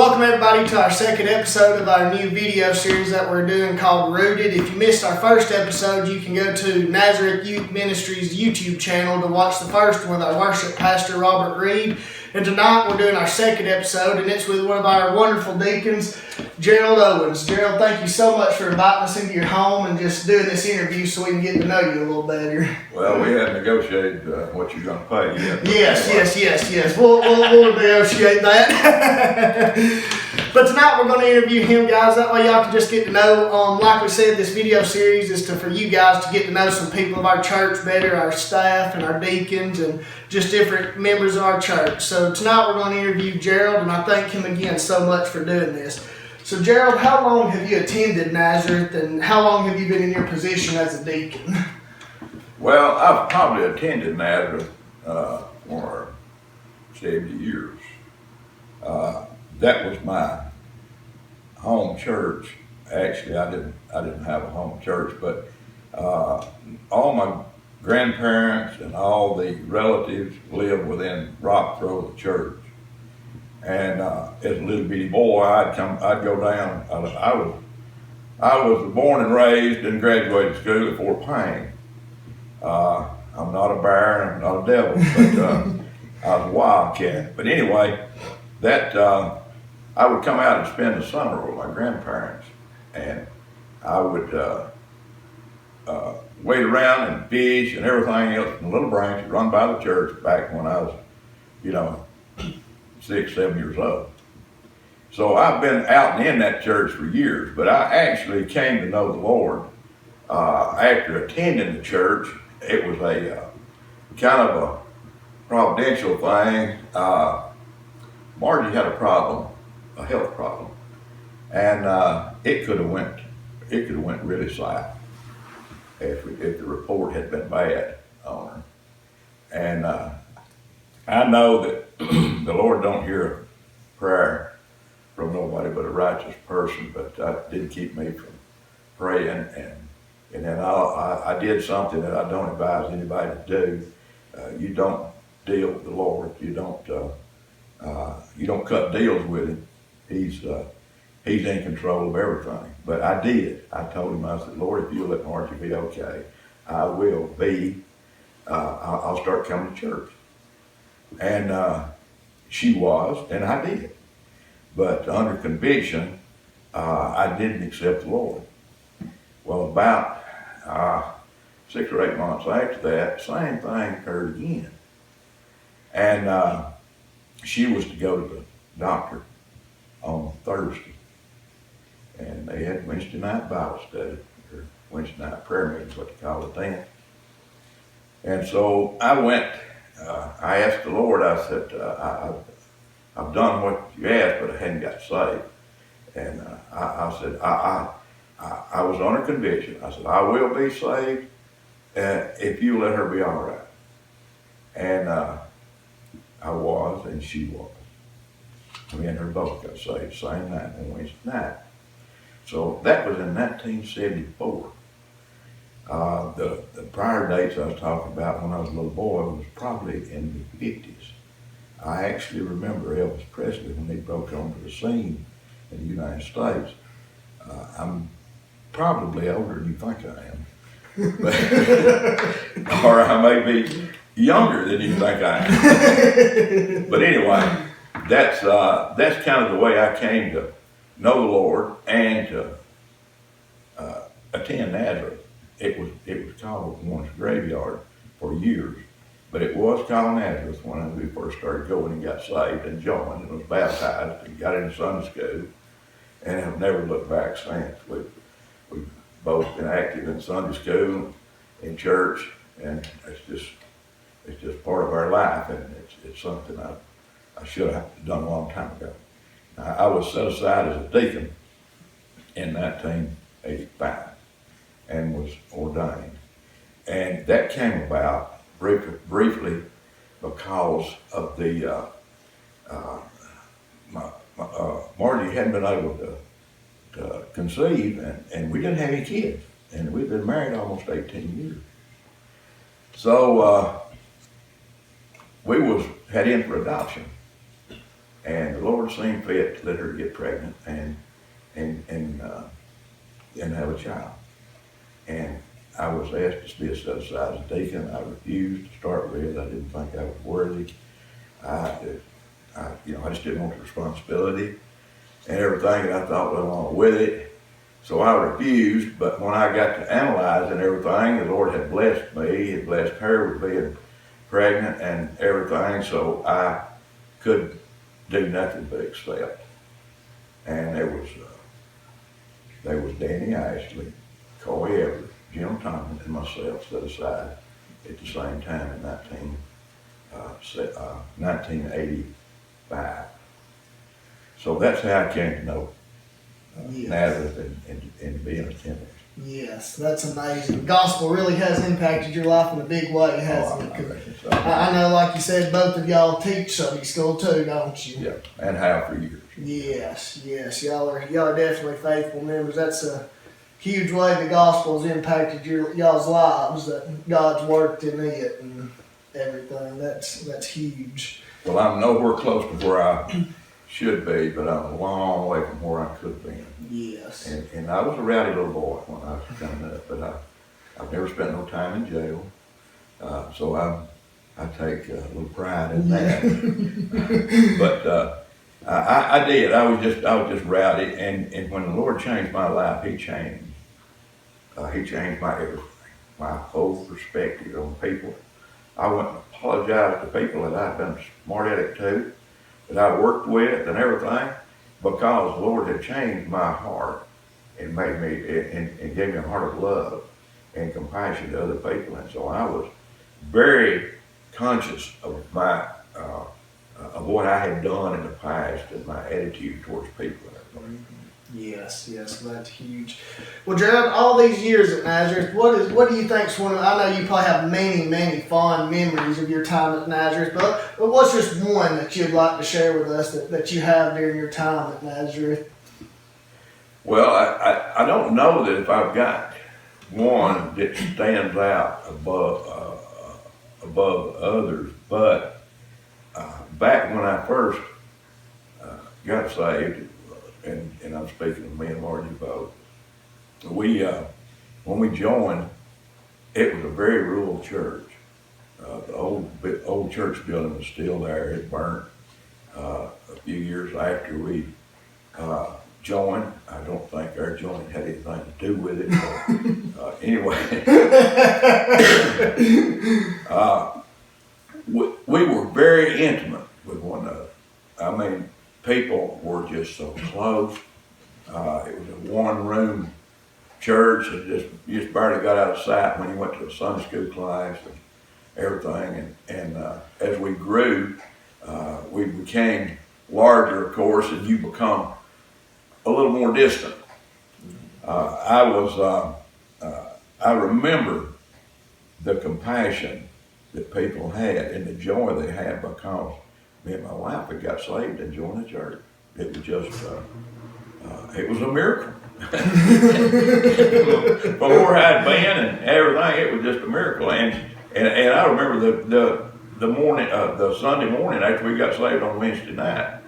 Welcome everybody to our second episode of our new video series that we're doing called Rooted. If you missed our first episode, you can go to Nazareth Youth Ministries YouTube channel to watch the first one with our worship pastor, Robert Reed. And tonight we're doing our second episode, and it's with one of our wonderful deacons, Gerald Owens. Gerald, thank you so much for inviting us into your home and just doing this interview so we can get to know you a little better. Well, we hadn't negotiated what you're going to pay yet. Yes. We'll negotiate that. But tonight we're going to interview him, guys. That way y'all can just get to know. Like we said, this video series is for you guys to get to know some people of our church better, our staff and our deacons and just different members of our church. So tonight we're going to interview Gerald, and I thank him again so much for doing this. So Gerald, how long have you attended Nazareth, and how long have you been in your position as a deacon? Well, I've probably attended Nazareth for 70 years. That was my home church. Actually, I didn't have a home church, but all my grandparents and all the relatives lived within rock throw of the church. And as a little bitty boy, I'd go down. I was born and raised and graduated school at Fort Payne. I'm not a bear and I'm not a devil, but I was a wildcat. But anyway, I would come out and spend the summer with my grandparents, and I would wait around and fish and everything else in a little branch run by the church back when I was, 6, 7 years old. So I've been out and in that church for years, but I actually came to know the Lord after attending the church. It was a kind of a providential thing. Margie had a health problem, and it could have went really south if the report had been bad on her. And I know that the Lord don't hear a prayer from nobody but a righteous person, but that didn't keep me from praying. And then I did something that I don't advise anybody to do. You don't deal with the Lord. You don't cut deals with him. He's in control of everything. But I did. I told him, I said, Lord, if you let Margie be okay, I will be. I'll start coming to church. And she was, and I did. But under conviction, I didn't accept the Lord. Well, about 6 or 8 months after that, same thing occurred again. And she was to go to the doctor on Thursday. And they had Wednesday night Bible study, or Wednesday night prayer meeting, is what they call it then. And so I went, I asked the Lord, I said, I've done what you asked, but I hadn't got saved. And I said, I was under conviction. I said, I will be saved if you let her be all right. And I was, and she was. Me and her both got saved same night on Wednesday night. So that was in 1974. The prior dates I was talking about when I was a little boy was probably in the 50s. I actually remember Elvis Presley when he broke onto the scene in the United States. I'm probably older than you think I am. Or I may be younger than you think I am. But anyway, that's kind of the way I came to know the Lord and to attend Nazareth. It was called One's Graveyard for years, but it was called Nazareth when we first started going and got saved and joined and was baptized and got into Sunday school, and have never looked back since. We've both been active in Sunday school, in church, and it's just part of our life, and it's something I should have done a long time ago. I was set aside as a deacon in 1985 and was ordained. And that came about briefly because of the, Margie hadn't been able to conceive, and we didn't have any kids. And we've been married almost 18 years. So we had in for adoption. And the Lord seemed fit to let her get pregnant and have a child. And I was asked to be set aside as a deacon. I refused to start with. I didn't think I was worthy. I just didn't want the responsibility and everything, and I thought went along with it. So I refused, but when I got to analyzing everything, the Lord had blessed me. He had blessed her with being pregnant and everything, so I could do nothing but accept. And there was Danny Ashley, Coy Everett, Jim Thomas, and myself set aside at the same time in 1985. So that's how I came to know Nazareth and being a tenor. Yes, that's amazing. The gospel really has impacted your life in a big way, hasn't it? I know, like you said, both of y'all teach Sunday school too, don't you? Yeah, and have for years. Yes. Y'all are definitely faithful members. That's a huge way the gospel has impacted y'all's lives, that God's worked in it and everything. That's huge. Well, I'm nowhere close to where I should be, but I'm a long way from where I could be. Yes. And I was a rowdy little boy when I was coming up, but I've never spent no time in jail, so I take a little pride in that. But I did. I was just rowdy, and when the Lord changed my life, He changed my everything, my whole perspective on people. I went and apologized to people that I'd been smart at it too, that I worked with and everything, because the Lord had changed my heart and made me and gave me a heart of love and compassion to other people. And so I was very conscious of my of what I had done in the past and my attitude towards people and everything. Yes, that's huge. Well, Gerald, all these years at Nazareth, what do you think's one of, I know you probably have many fond memories of your time at Nazareth, but what's just one that you'd like to share with us that you have during your time at Nazareth? Well, I don't know that if I've got one that stands out above others, but back when I first got saved, and I'm speaking of me and Margie both, when we joined, it was a very rural church. The old church building was still there. It burnt a few years after we joined. I don't think our joining had anything to do with it. But, anyway, we were very intimate with one another. I mean, people were just so close. It was a one-room church, and you just barely got out of sight when you went to a Sunday school class and everything. And as we grew, we became larger, of course, and you become a little more distant. I remember the compassion that people had and the joy they had, because me and my wife had got saved and joined the church. It was just, it was a miracle. From where I'd been and everything, it was just a miracle. And I remember the Sunday morning after we got saved on Wednesday night,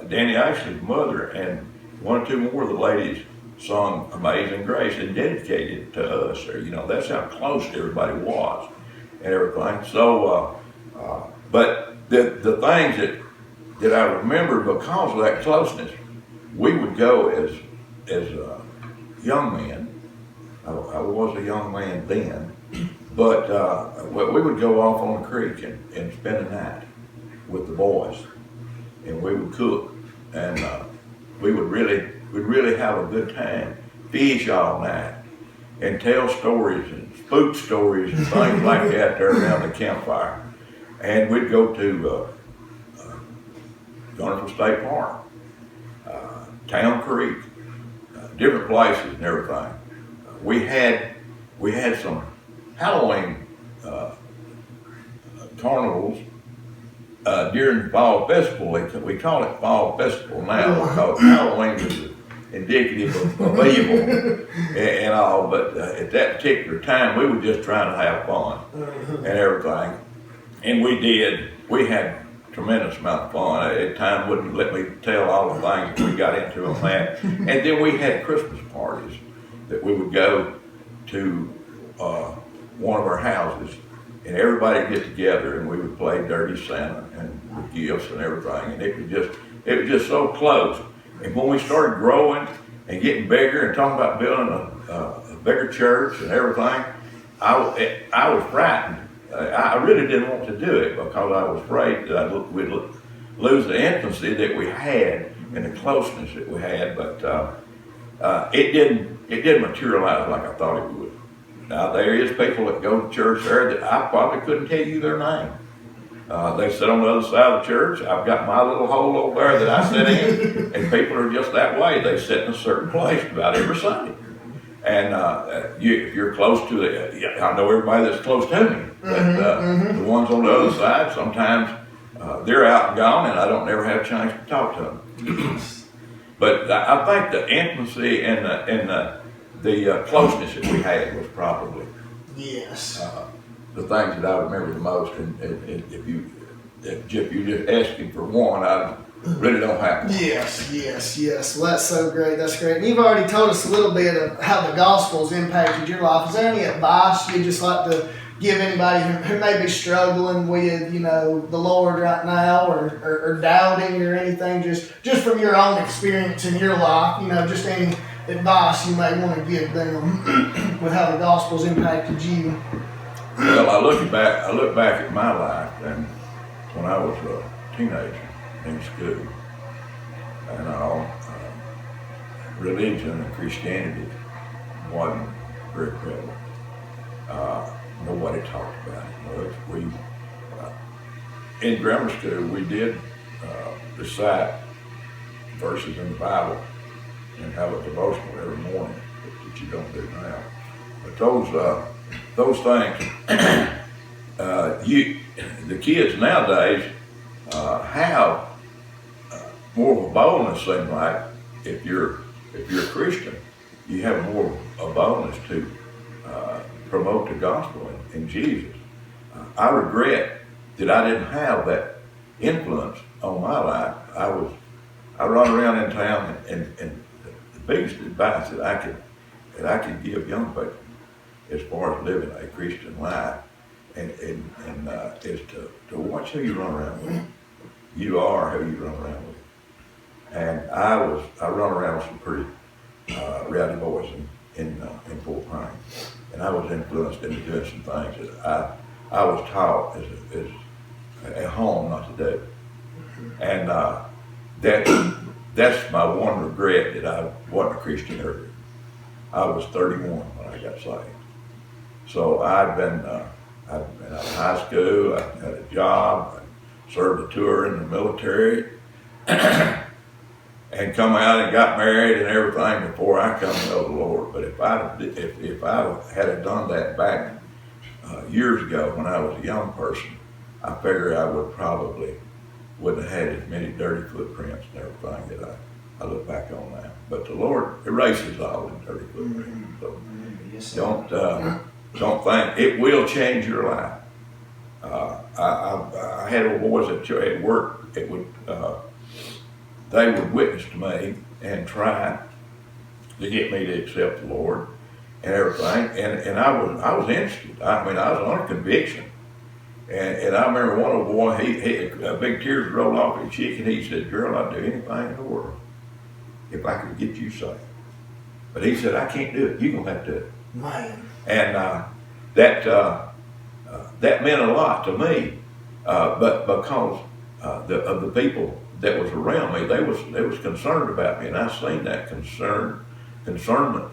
Danny Ashley's mother and one or two more of the ladies sung Amazing Grace and dedicated it to us. Or, that's how close everybody was and everything. So, but the things that I remember because of that closeness, we would go as young men. I was a young man then, but we would go off on the creek and spend the night with the boys, and we would cook, and we'd really have a good time, fish all night, and tell stories and spook stories and things like that there around the campfire. And we'd go to Gunnersville State Park, Town Creek, different places and everything. We had some Halloween carnivals during the fall festival. We call it fall festival now because Halloween is indicative of evil and all, but at that particular time we were just trying to have fun and everything. And we had tremendous amount of fun. At times wouldn't let me tell all the things that we got into on that. And then we had Christmas parties that we would go to one of our houses, and everybody would get together and we would play Dirty Santa and with gifts and everything. And it was just so close. And when we started growing and getting bigger and talking about building a bigger church and everything, I was frightened. I really didn't want to do it because I was afraid that we'd lose the intimacy that we had and the closeness that we had. But it didn't materialize like I thought it would. Now there is people that go to church there that I probably couldn't tell you their name. They sit on the other side of the church. I've got my little hole over there that I sit in, and people are just that way. They sit in a certain place about every Sunday. And if you're close to it, I know everybody that's close to me, but the ones on the other side, sometimes they're out and gone, and I don't ever have a chance to talk to them. But I think the intimacy and the closeness that we had was probably the things that I remember the most. And if you just asking for one, I really don't have one. Yes. Well, that's so great. That's great. And you've already told us a little bit of how the gospel's impacted your life. Is there any advice you'd just like to give anybody who may be struggling with, the Lord right now, or doubting or anything, just from your own experience in your life, just any advice you may want to give them with how the gospel's impacted you? Well, I look back at my life, and when I was a teenager in school, and religion and Christianity wasn't very prevalent. Nobody talked about it much. In grammar school, we did recite verses in the Bible and have a devotional every morning that you don't do now. But those things, the kids nowadays have more of a boldness. Seems like if you're a Christian, you have more of a boldness to promote the gospel in Jesus. I regret that I didn't have that influence on my life. I run around in town, and the biggest advice that I could give young people as far as living a Christian life and is to watch who you run around with. You are who you run around with. And I run around with some pretty rowdy boys in Fort Payne. And I was influenced into doing some things that I was taught as at home not to do. And that's my one regret, that I wasn't a Christian earlier. I was 31 when I got saved. So I'd been out of high school, I had a job, I served a tour in the military, and come out and got married and everything before I come to know the Lord. But if I had done that back years ago when I was a young person, I figure I wouldn't have had as many dirty footprints and everything that I look back on now. But the Lord erases all the dirty footprints. So don't think it will change your life. I had old boys at work. They would witness to me and try to get me to accept the Lord and everything. And I was interested. I was under conviction. And I remember one old boy, a big tears rolled off his cheek, and he said, "Gerald, I'd do anything in the world if I could get you saved." But he said, "I can't do it. You're going to have to do it." Man. And that meant a lot to me, but because of the people that was around me, they was concerned about me, and I seen that concernment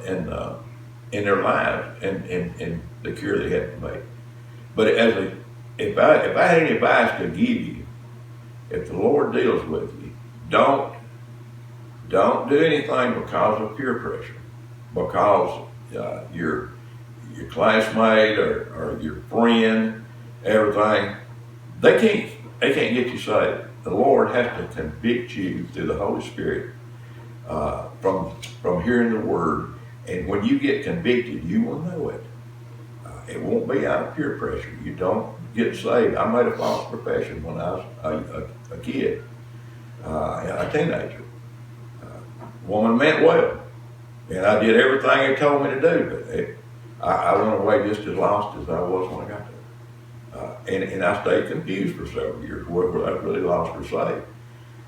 in their lives and the care they had for me. But if I had any advice to give you, if the Lord deals with you, don't do anything because of peer pressure, because your classmate or your friend, everything, they can't get you saved. The Lord has to convict you through the Holy Spirit from hearing the Word, and when you get convicted, you will know it. It won't be out of peer pressure. You don't getting saved. I made a false profession when I was a kid, a teenager. Woman meant well, and I did everything they told me to do, but I went away just as lost as I was when I got there. And I stayed confused for several years, whether I really lost or saved.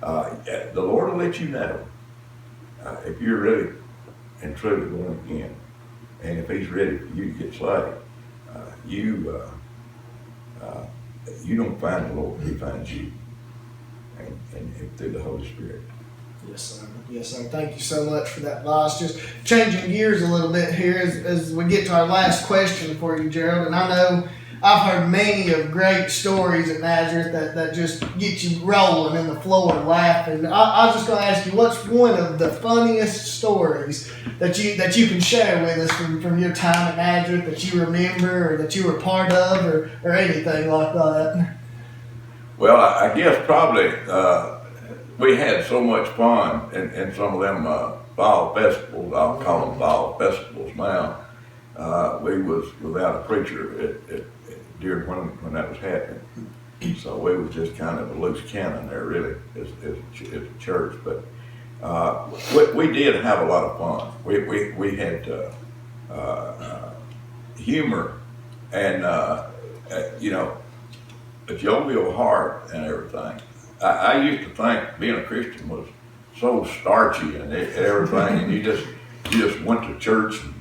The Lord will let you know if you're really and truly born again, and if He's ready for you to get saved. You don't find the Lord, He finds you, and through the Holy Spirit. Yes, sir. Yes, sir. Thank you so much for that advice. Just changing gears a little bit here as we get to our last question for you, Gerald. And I know I've heard many of great stories at Nazareth that just get you rolling in the floor and laughing. I was just going to ask you, what's one of the funniest stories that you can share with us from your time at Nazareth that you remember or that you were part of or anything like that? Well, I guess probably we had so much fun in some of them fall festivals. I'll call them fall festivals now. We was without a preacher during when that was happening. So we was just kind of a loose cannon there, really, as a church. But we did have a lot of fun. We had humor and a jovial heart and everything. I used to think being a Christian was so starchy and everything, and you just went to church and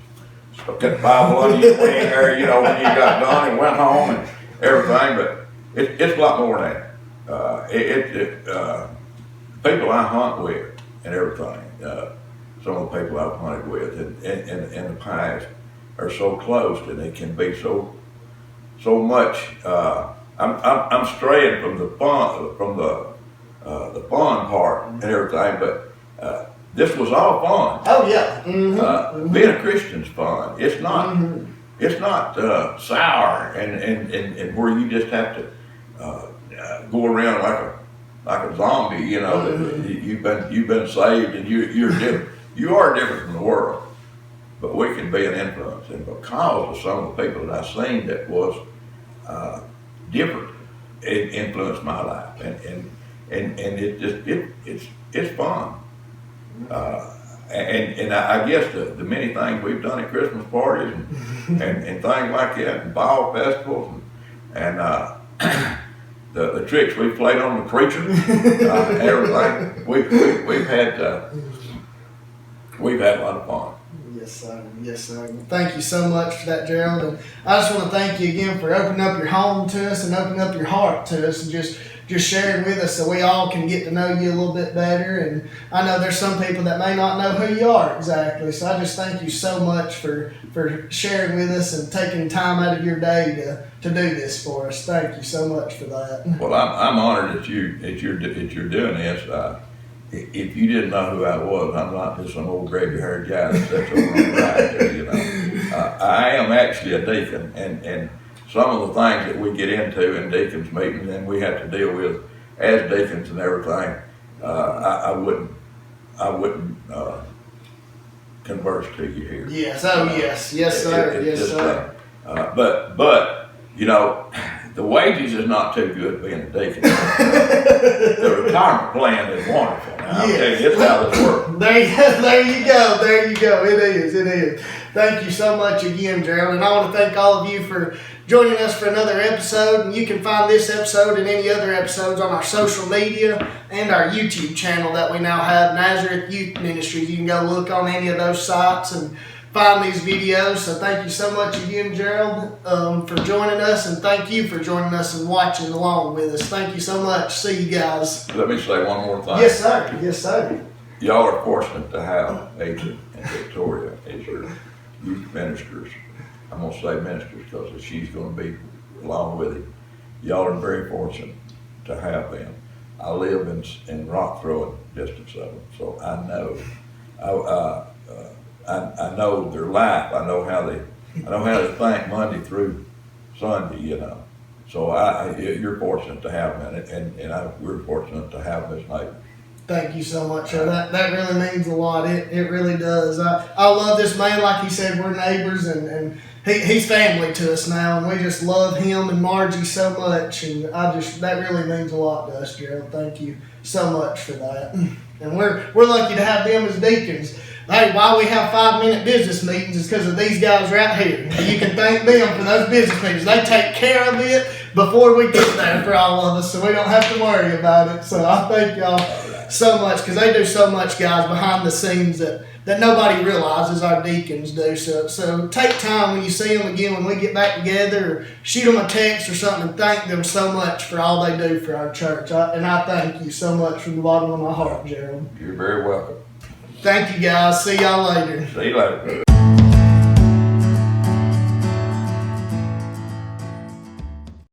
stuck that Bible under your wing there, when you got done and went home and everything. But it's a lot more than that. People I hunt with and everything, some of the people I've hunted with in the past are so close, and they can be so much. I'm straying from the fun part and everything, but this was all fun. Oh yeah. Mm-hmm. Being a Christian's fun. It's not. Mm-hmm. It's not sour and where you just have to go around like a zombie. Mm-hmm. That you've been saved and you're different. You are different from the world, but we can be an influence. And because of some of the people that I've seen that was different, it influenced my life, and it's fun. And I guess the many things we've done at Christmas parties and things like that, and fall festivals, and the tricks we played on the preacher, everything. We've had a lot of fun. Yes, sir. Yes, sir. Thank you so much for that, Gerald. And I just want to thank you again for opening up your home to us and opening up your heart to us and just sharing with us so we all can get to know you a little bit better. And I know there's some people that may not know who you are exactly. So I just thank you so much for sharing with us and taking time out of your day to do this for us. Thank you so much for that. Well, I'm honored that you're doing this. If you didn't know who I was, I'm not just some old gravy-haired guy that sits over on the right there, I am actually a deacon, and some of the things that we get into in deacons meetings and we have to deal with as deacons and everything, I wouldn't converse to you here. Yes, yes, sir, yes, sir. But the wages is not too good being a deacon. The retirement plan is wonderful. Now, yes. I'll tell you, it's how this works. There you go. It is. Thank you so much again, Gerald. And I want to thank all of you for joining us for another episode. And you can find this episode and any other episodes on our social media and our YouTube channel that we now have, Nazareth Youth Ministries. You can go look on any of those sites and find these videos. So thank you so much again, Gerald, for joining us, and thank you for joining us and watching along with us. Thank you so much. See you guys. Let me say one more thing. Yes, sir. Yes, sir. Y'all are fortunate to have Agent and Victoria as your youth ministers. I'm going to say ministers because she's going to be along with him. Y'all are very fortunate to have them. I live in rock throwing distance of them, so I know. I know their life. I know how they think Monday through Sunday. So you're fortunate to have them, and we're fortunate to have them as neighbors. Thank you so much, sir. That really means a lot. It really does. I love this man. Like he said, we're neighbors, and he's family to us now, and we just love him and Margie so much, and that really means a lot to us, Gerald. Thank you so much for that. And we're lucky to have them as deacons. Hey, why we have 5-minute business meetings is because of these guys right here. You can thank them for those business meetings. They take care of it before we get there for all of us, so we don't have to worry about it. So I thank y'all so much, because they do so much, guys, behind the scenes that nobody realizes our deacons do. So take time when you see them again, when we get back together, or shoot them a text or something, and thank them so much for all they do for our church. And I thank you so much from the bottom of my heart, Gerald. You're very welcome. Thank you, guys. See y'all later. See you later.